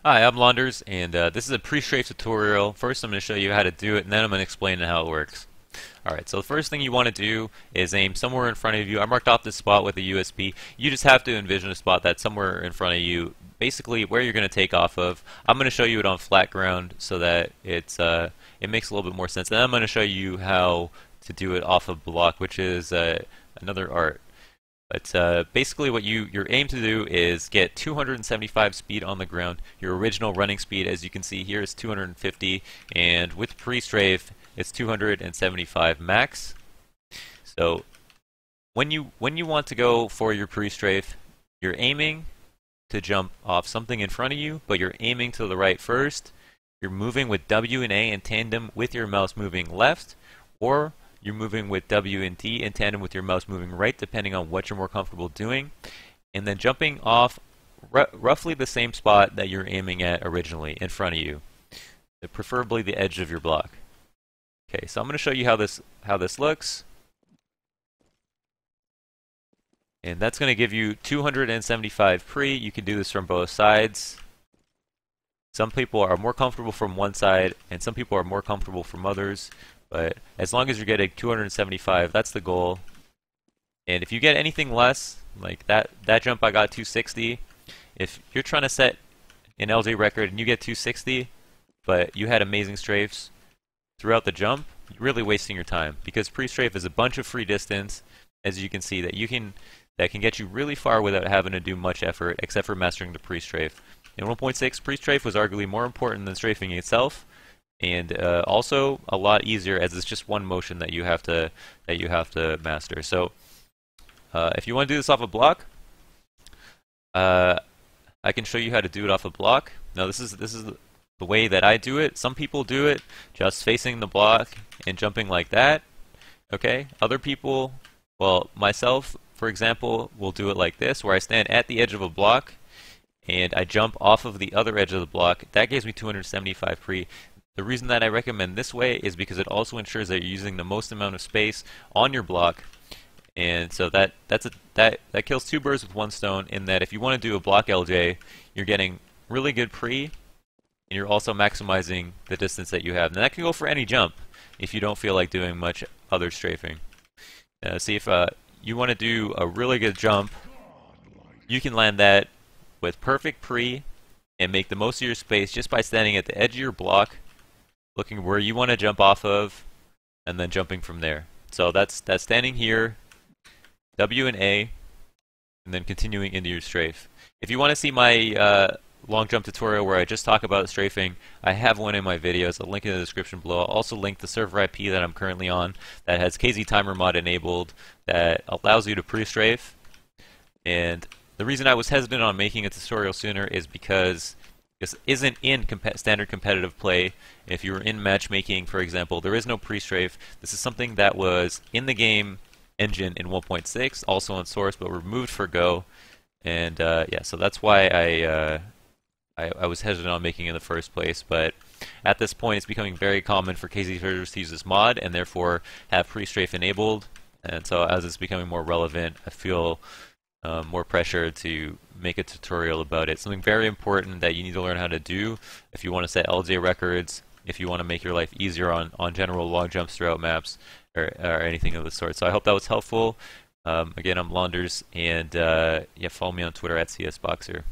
Hi, I'm Launders, and this is a pre-strafe tutorial. First, I'm going to show you how to do it, and then I'm going to explain how it works. Alright, so the first thing you want to do is aim somewhere in front of you. I marked off this spot with a USB. You just have to envision a spot that's somewhere in front of you, basically where you're going to take off of. I'm going to show you it on flat ground so that it makes a little bit more sense. And I'm going to show you how to do it off a block, which is another art. But basically what your aim to do is get 275 speed on the ground. Your original running speed, as you can see here, is 250, and with pre-strafe, it's 275 max. So when you want to go for your pre-strafe, you're aiming to jump off something in front of you, but you're aiming to the right first. You're moving with W and A in tandem with your mouse moving left, or you're moving with W and D in tandem with your mouse moving right, depending on what you're more comfortable doing. And then jumping off roughly the same spot that you're aiming at originally in front of you, preferably the edge of your block. Okay, so I'm going to show you how this looks. And that's going to give you 275 pre. You can do this from both sides. Some people are more comfortable from one side, and some people are more comfortable from others. But as long as you're getting 275, that's the goal. And if you get anything less, like that jump I got 260, if you're trying to set an LJ record and you get 260, but you had amazing strafes throughout the jump, you're really wasting your time, because pre-strafe is a bunch of free distance, as you can see, that can get you really far without having to do much effort, except for mastering the pre-strafe. In 1.6, pre-strafe was arguably more important than strafing itself, and also a lot easier, as it's just one motion that you have to master. So if you want to do this off a block, I can show you how to do it off a block. Now this is the way that I do it. Some people do it just facing the block and jumping like that. Okay, other people, well, myself, for example, will do it like this, where I stand at the edge of a block and I jump off of the other edge of the block. That gives me 275 pre. The reason that I recommend this way is because it also ensures that you're using the most amount of space on your block, and so that kills two birds with one stone, in that if you want to do a block LJ, you're getting really good pre, and you're also maximizing the distance that you have. And that can go for any jump if you don't feel like doing much other strafing. See, if you want to do a really good jump, you can land that with perfect pre and make the most of your space just by standing at the edge of your block, looking where you want to jump off of, and then jumping from there. So that's standing here, W and A, and then continuing into your strafe. If you want to see my long jump tutorial where I just talk about strafing, I have one in my videos. I'll link in the description below. I'll also link the server IP that I'm currently on that has KZtimer mod enabled that allows you to pre-strafe. And the reason I was hesitant on making a tutorial sooner is because this isn't in standard competitive play. If you were in matchmaking, for example, there is no pre-strafe. This is something that was in the game engine in 1.6, also on source, but removed for Go. And yeah, so that's why I was hesitant on making it in the first place. But at this point, it's becoming very common for KZ traders to use this mod and therefore have pre-strafe enabled. And so as it's becoming more relevant, I feel more pressure to make a tutorial about it. Something very important that you need to learn how to do if you want to set LJ records, if you want to make your life easier on general long jumps throughout maps, or anything of the sort. So I hope that was helpful. Again, I'm Launders, and yeah, follow me on Twitter at CSBoxer.